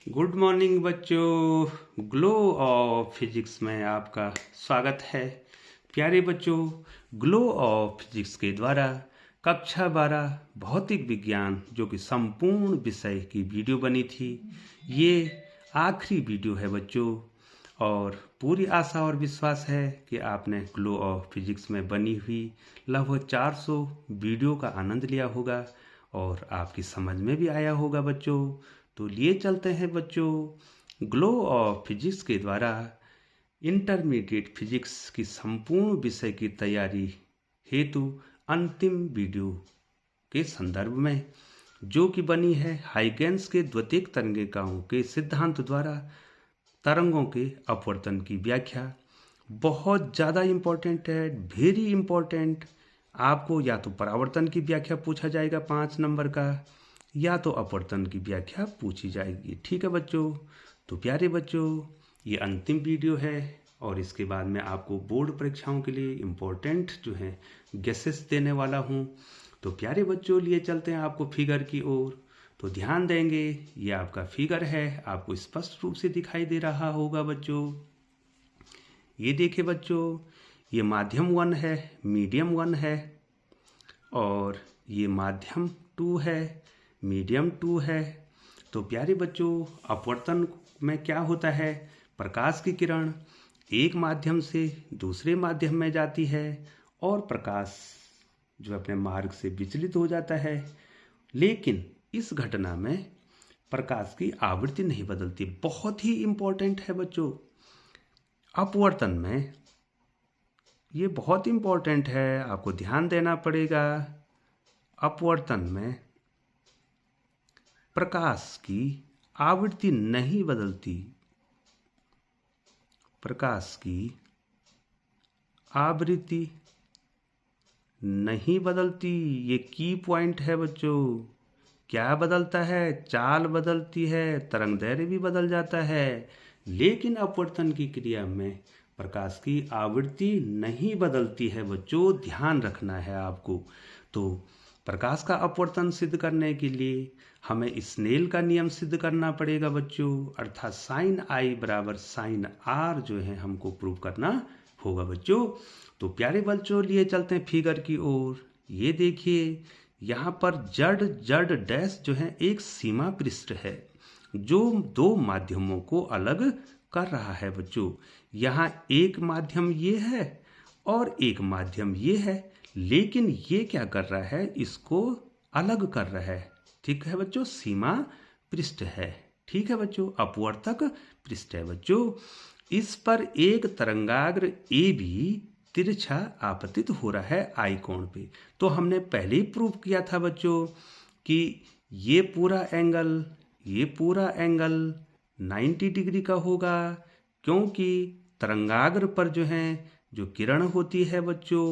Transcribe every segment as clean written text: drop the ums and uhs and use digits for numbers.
Good morning बच्चों। Glow of physics में आपका स्वागत है। प्यारे बच्चों, ग्लो ऑफ फिजिक्स के द्वारा कक्षा 12 भौतिक विज्ञान जो कि संपूर्ण विषय की वीडियो बनी थी, ये आखिरी वीडियो है बच्चों। और पूरी आशा और विश्वास है कि आपने ग्लो ऑफ फिजिक्स में बनी हुई लगभग 400 वीडियो का आनंद लिया होगा और आपकी समझ में भी आया होगा बच्चों। तो लिए चलते हैं बच्चों, ग्लो ऑफ फिजिक्स के द्वारा इंटरमीडिएट फिजिक्स की संपूर्ण विषय की तैयारी हेतु अंतिम वीडियो के संदर्भ में, जो कि बनी है हाइगेंस के द्वितीयक तरंगिकाओं के सिद्धांत द्वारा तरंगों के अपवर्तन की व्याख्या। बहुत ज़्यादा इम्पोर्टेंट है, वेरी इम्पोर्टेंट। आपको या तो परावर्तन की व्याख्या पूछा जाएगा 5 नंबर का, या तो अपवर्तन की व्याख्या पूछी जाएगी। ठीक है बच्चों। तो प्यारे बच्चों, ये अंतिम वीडियो है और इसके बाद मैं आपको बोर्ड परीक्षाओं के लिए इम्पोर्टेंट जो है गेसेस देने वाला हूँ। तो प्यारे बच्चों, लिए चलते हैं आपको फिगर की ओर। तो ध्यान देंगे, ये आपका फिगर है, आपको स्पष्ट रूप से दिखाई दे रहा होगा बच्चों। ये देखिए बच्चों, ये माध्यम 1 है, मीडियम 1 है, और ये माध्यम 2 है, मीडियम 2 है। तो प्यारे बच्चों, अपवर्तन में क्या होता है, प्रकाश की किरण एक माध्यम से दूसरे माध्यम में जाती है और प्रकाश जो अपने मार्ग से विचलित हो जाता है, लेकिन इस घटना में प्रकाश की आवृत्ति नहीं बदलती। बहुत ही इंपॉर्टेंट है बच्चों। अपवर्तन में ये बहुत इंपॉर्टेंट है, आपको ध्यान देना पड़ेगा। अपवर्तन में प्रकाश की आवृत्ति नहीं बदलती, प्रकाश की आवृत्ति नहीं बदलती। ये की पॉइंट है बच्चों। क्या बदलता है? चाल बदलती है, तरंग दैर्घ्य भी बदल जाता है, लेकिन अपवर्तन की क्रिया में प्रकाश की आवृत्ति नहीं बदलती है बच्चों। ध्यान रखना है आपको। तो प्रकाश का अपवर्तन सिद्ध करने के लिए हमें स्नेल का नियम सिद्ध करना पड़ेगा बच्चों, अर्थात साइन आई बराबर साइन आर जो है हमको प्रूव करना होगा बच्चों। तो प्यारे बच्चों, लिए चलते हैं फिगर की ओर। ये देखिए, यहाँ पर जड जड डैश जो है एक सीमा पृष्ठ है जो दो माध्यमों को अलग कर रहा है बच्चों। यहाँ एक माध्यम ये है और एक माध्यम ये है, लेकिन ये क्या कर रहा है, इसको अलग कर रहा है। ठीक है बच्चों, सीमा पृष्ठ है। ठीक है बच्चों, अपवर्तक पृष्ठ है बच्चों। इस पर एक तरंगाग्र ए भी तिरछा आपतित हो रहा है आई कोण पे। तो हमने पहले ही प्रूव किया था बच्चों कि ये पूरा एंगल 90 डिग्री का होगा, क्योंकि तरंगाग्र पर जो है जो किरण होती है बच्चों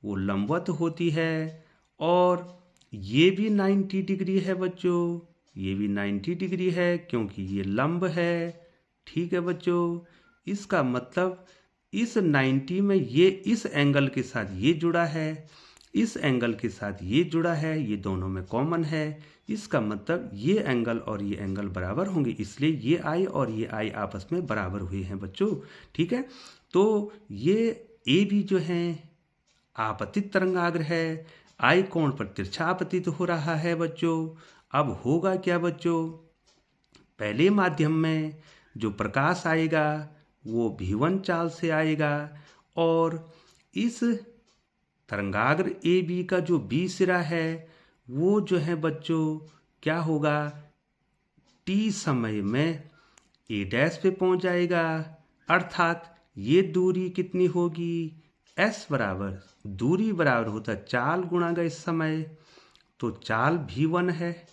वो लंबवत होती है, और ये भी 90 डिग्री है बच्चों, ये भी 90 डिग्री है क्योंकि ये लंब है। ठीक है बच्चों, इसका मतलब इस 90 में ये इस एंगल के साथ ये जुड़ा है, इस एंगल के साथ ये जुड़ा है, ये दोनों में कॉमन है। इसका मतलब ये एंगल और ये एंगल बराबर होंगे, इसलिए ये आई और ये आई आपस में बराबर हुए हैं बच्चों। ठीक है, तो ये ए भी जो है आपतित तरंगाग्र है, आई कोण पर तिरछा आपतित हो रहा है बच्चों। अब होगा क्या बच्चों, पहले माध्यम में जो प्रकाश आएगा वो v1 चाल से आएगा, और इस तरंगाग्र ए बी का जो बी सिरा है वो जो है बच्चों क्या होगा, टी समय में ए डैश पे पहुंच जाएगा। अर्थात ये दूरी कितनी होगी, एस बराबर, दूरी बराबर होता है चाल गुणा गए समय। तो चाल v1 है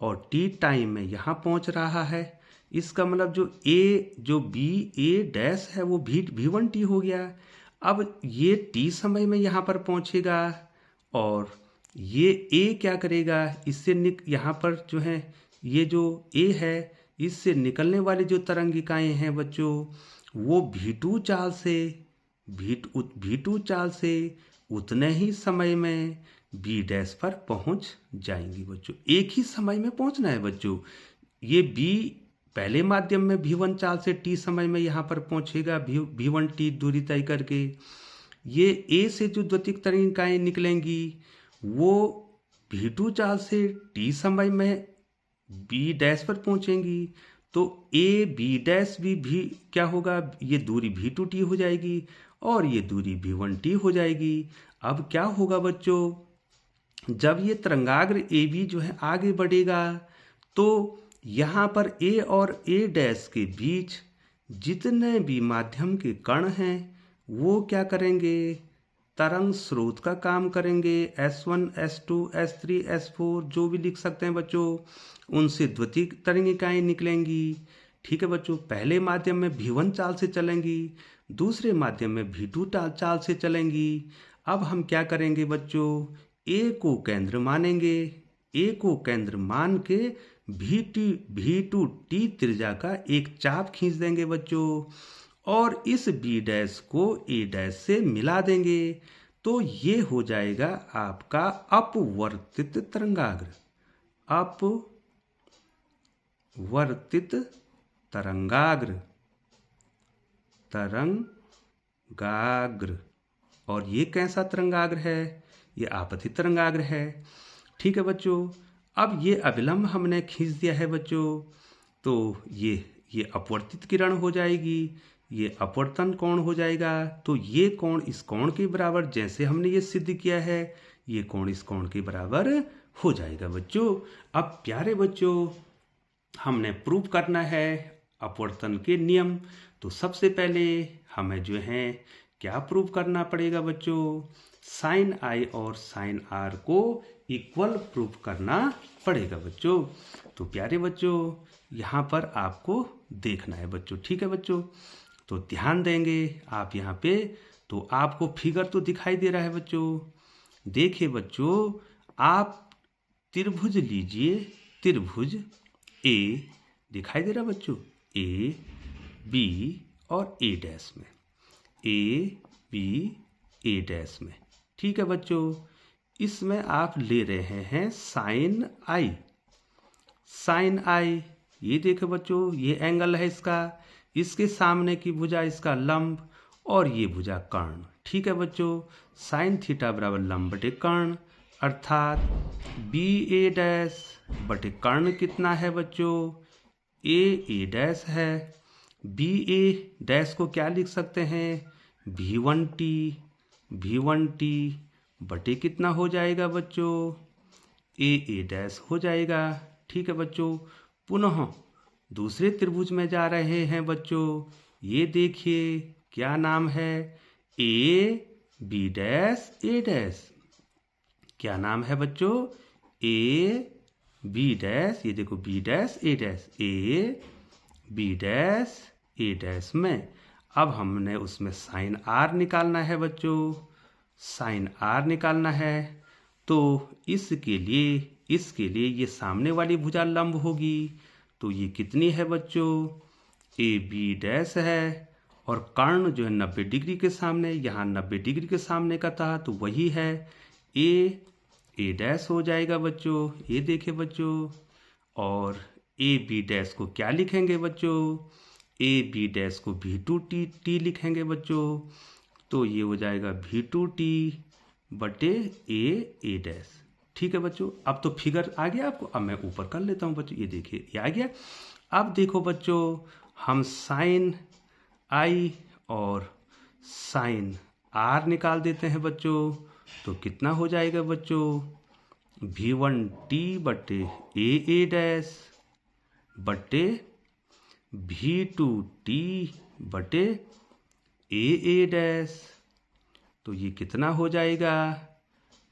और टी टाइम में यहाँ पहुँच रहा है। इसका मतलब जो बी ए डैश है वो v1 टी हो गया। अब ये टी समय में यहाँ पर पहुँचेगा और ये ए क्या करेगा, इससे यहाँ पर जो है ये जो ए है इससे निकलने वाली जो तरंगिकाएं हैं बच्चों वो v2 चाल से उतने ही समय में बी डैश पर पहुंच जाएंगी बच्चों। एक ही समय में पहुंचना है बच्चों। ये बी पहले माध्यम में v1 चाल से t समय में यहाँ पर पहुँचेगा v1t दूरी तय करके। ये a से जो द्वितीयक तरंगिकाएँ निकलेंगी वो v2 चाल से t समय में b डैश पर पहुँचेंगी। तो a b डैश भी क्या होगा, ये दूरी v2t हो जाएगी और ये दूरी v1t हो जाएगी। अब क्या होगा बच्चों, जब ये तरंगाग्र AB जो है आगे बढ़ेगा तो यहाँ पर A और A डैश के बीच जितने भी माध्यम के कण हैं वो क्या करेंगे, तरंग स्रोत का काम करेंगे। S1, S2, S3, S4 जो भी लिख सकते हैं बच्चों, उनसे द्वितीयक तरंगिकाएँ निकलेंगी। ठीक है बच्चों, पहले माध्यम में v1 चाल से चलेंगी, दूसरे माध्यम में v2 चाल से चलेंगी। अब हम क्या करेंगे बच्चों, A को केंद्र मानेंगे, A को केंद्र मान के v2t त्रिज्या का एक चाप खींच देंगे बच्चों और इस B डैश को A डैश से मिला देंगे। तो ये हो जाएगा आपका अपवर्तित तरंगाग्र, अपवर्तित तरंगाग्र। और ये कैसा तरंगाग्र है, ये आपतित तरंगाग्र है। ठीक है बच्चों, अब ये अभिलंब हमने खींच दिया है बच्चों, तो ये अपवर्तित किरण हो जाएगी, ये अपवर्तन कोण हो जाएगा। तो ये कोण इस कोण के बराबर, जैसे हमने ये सिद्ध किया है, ये कोण इस कोण के बराबर हो जाएगा बच्चों। अब प्यारे बच्चों, हमने प्रूव करना है अपवर्तन के नियम। तो सबसे पहले हमें जो है क्या प्रूव करना पड़ेगा बच्चों, साइन आई और साइन आर को इक्वल प्रूव करना पड़ेगा बच्चों। तो प्यारे बच्चों, यहाँ पर आपको देखना है बच्चों। ठीक है बच्चों, तो ध्यान देंगे आप यहाँ पे, तो आपको फिगर तो दिखाई दे रहा है बच्चों। देखिए बच्चों, आप त्रिभुज लीजिए, त्रिभुज ए दिखाई दे रहा है बच्चों, ए बी और ए डैश में, ए बी ए डैश में। ठीक है बच्चों, इसमें आप ले रहे हैं साइन आई, साइन आई। ये देखो बच्चों, ये एंगल है इसका, इसके सामने की भुजा इसका लंब और ये भुजा कर्ण। ठीक है बच्चों, साइन थीटा बराबर लंब बटे कर्ण, अर्थात बी ए डैश बटे कर्ण कितना है बच्चों, ए डैश है। बी ए डैश को क्या लिख सकते हैं, v1t बटे कितना हो जाएगा बच्चों, ए डैश हो जाएगा। ठीक है बच्चों, पुनः दूसरे त्रिभुज में जा रहे हैं बच्चों। ये देखिए क्या नाम है, A B dash A dash. क्या नाम है बच्चों, ए बी डैश। ये देखो B dash A dash, A B dash A dash में। अब हमने उसमें साइन आर निकालना है बच्चों, साइन आर निकालना है। तो इसके लिए ये सामने वाली भुजा लंब होगी। तो ये कितनी है बच्चों, ए बी डैश है और कर्ण जो है 90 डिग्री के सामने, यहाँ 90 डिग्री के सामने का था तो वही है, ए डैश हो जाएगा बच्चों। ये देखिए बच्चों, और ए बी डैश को क्या लिखेंगे बच्चों, ए बी डैश को v2t लिखेंगे बच्चों। तो ये हो जाएगा v2t बटे ए डैश। ठीक है बच्चों, अब तो फिगर आ गया आपको। अब मैं ऊपर कर लेता हूँ बच्चों, ये देखिए ये आ गया। अब देखो बच्चों, हम साइन आई और साइन आर निकाल देते हैं बच्चों। तो कितना हो जाएगा बच्चों, v1t बटे ए डैश बटे v2t बटे ए डैश। तो ये कितना हो जाएगा,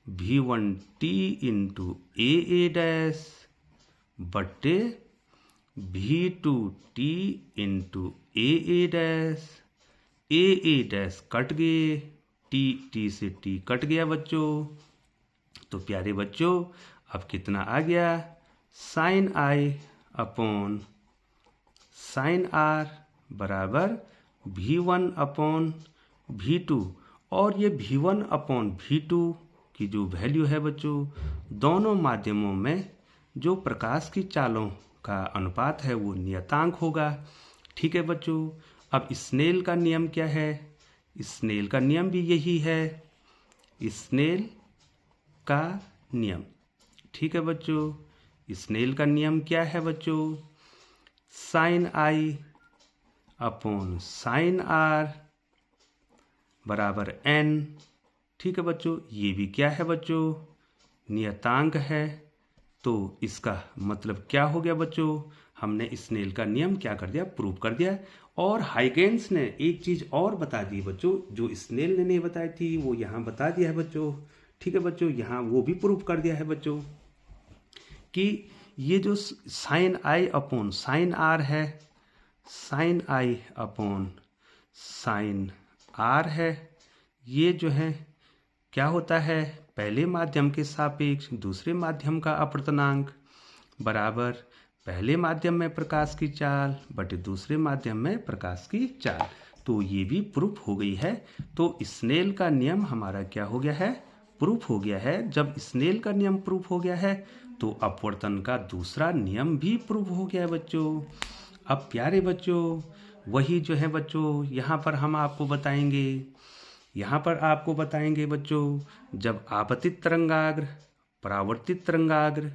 v1t इंटू ए डैश बटे v2t into A dash. A dash cut गए, टी से टी कट गया बच्चों। तो प्यारे बच्चों, अब कितना आ गया, sine I upon sine R बराबर v1 अपॉन v2। और ये v1 अपॉन v2 की जो वैल्यू है बच्चों, दोनों माध्यमों में जो प्रकाश की चालों का अनुपात है वो नियतांक होगा। ठीक है बच्चों। अब स्नेल का नियम क्या है? स्नेल का नियम भी यही है, स्नेल का नियम। ठीक है बच्चों। स्नेल का नियम क्या है बच्चों? Sine I upon sine R बराबर n। ठीक है बच्चों। ये भी क्या है बच्चों? नियतांक है। तो इसका मतलब क्या हो गया बच्चों? हमने स्नेल का नियम क्या कर दिया? प्रूव कर दिया। और हाइगेंस ने एक चीज और बता दी बच्चों, जो स्नेल ने नहीं बताई थी वो यहाँ बता दिया है बच्चों। ठीक है बच्चों। यहाँ वो भी प्रूव कर दिया है बच्चों कि ये जो sine I upon sine R है, sine I upon sine R है, ये जो है क्या होता है? पहले माध्यम के सापेक्ष दूसरे माध्यम का अपवर्तनांक बराबर पहले माध्यम में प्रकाश की चाल बटे दूसरे माध्यम में प्रकाश की चाल। तो ये भी प्रूफ हो गई है। तो स्नेल का नियम हमारा क्या हो गया है? प्रूफ हो गया है। जब स्नेल का नियम प्रूफ हो गया है तो अपवर्तन का दूसरा नियम भी प्रूफ हो गया है बच्चों। अब प्यारे बच्चों, वही जो है बच्चों यहाँ पर हम आपको बताएंगे, यहाँ पर आपको बताएंगे बच्चों, जब आपतित तरंगाग्र, परावर्तित तरंगाग्र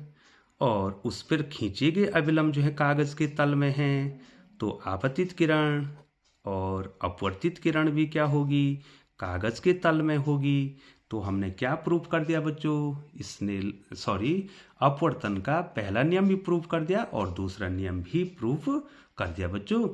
और उस पर खींचे गए अभिलंब जो है कागज के तल में हैं, तो आपतित किरण और अपवर्तित किरण भी क्या होगी? कागज के तल में होगी। तो हमने क्या प्रूफ कर दिया बच्चों? अपवर्तन का पहला नियम भी प्रूफ कर दिया और दूसरा नियम भी प्रूफ कर दिया बच्चों।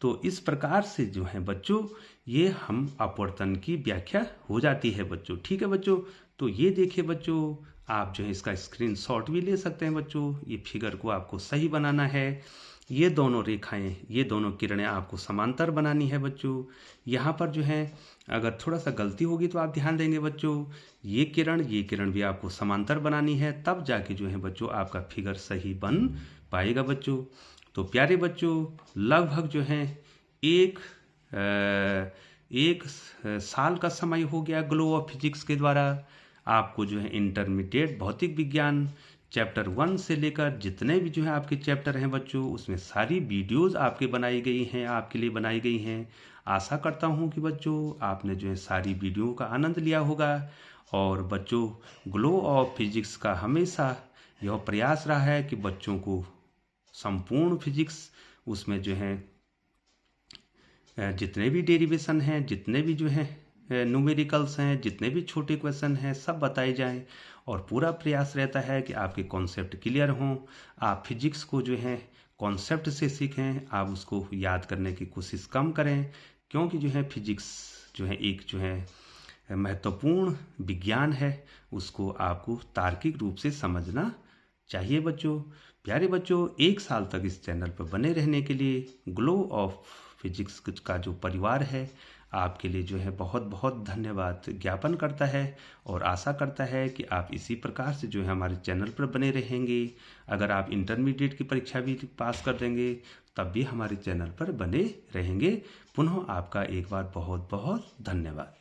तो इस प्रकार से जो है बच्चों ये हम अपवर्तन की व्याख्या हो जाती है बच्चों। ठीक है बच्चों। तो ये देखिए बच्चों, आप जो है इसका स्क्रीनशॉट भी ले सकते हैं बच्चों। ये फिगर को आपको सही बनाना है। ये दोनों रेखाएं, ये दोनों किरणें आपको समांतर बनानी है बच्चों। यहाँ पर जो है अगर थोड़ा सा गलती होगी तो आप ध्यान देंगे बच्चों, ये किरण भी आपको समांतर बनानी है, तब जाके जो है बच्चों आपका फिगर सही बन पाएगा बच्चों। तो प्यारे बच्चों, लगभग जो है एक साल का समय हो गया ग्लो ऑफ फिजिक्स के द्वारा आपको जो है इंटरमीडिएट भौतिक विज्ञान चैप्टर 1 से लेकर जितने भी जो है आपके चैप्टर हैं बच्चों, उसमें सारी वीडियोस आपके बनाई गई हैं, आपके लिए बनाई गई हैं। आशा करता हूं कि बच्चों आपने जो है सारी वीडियो का आनंद लिया होगा। और बच्चों, ग्लो ऑफ फिजिक्स का हमेशा यह प्रयास रहा है कि बच्चों को संपूर्ण फिजिक्स, उसमें जो है जितने भी डेरिवेशन हैं, जितने भी जो है न्यूमेरिकल्स हैं, जितने भी छोटे क्वेश्चन हैं, सब बताए जाएं। और पूरा प्रयास रहता है कि आपके कॉन्सेप्ट क्लियर हों, आप फिजिक्स को जो है कॉन्सेप्ट से सीखें, आप उसको याद करने की कोशिश कम करें। क्योंकि जो है फिजिक्स जो है एक जो है महत्वपूर्ण विज्ञान है, उसको आपको तार्किक रूप से समझना चाहिए बच्चों। प्यारे बच्चों, 1 साल तक इस चैनल पर बने रहने के लिए ग्लो ऑफ फिजिक्स का जो परिवार है आपके लिए जो है बहुत बहुत धन्यवाद ज्ञापन करता है और आशा करता है कि आप इसी प्रकार से जो है हमारे चैनल पर बने रहेंगे। अगर आप इंटरमीडिएट की परीक्षा भी पास कर देंगे तब भी हमारे चैनल पर बने रहेंगे। पुनः आपका एक बार बहुत बहुत धन्यवाद।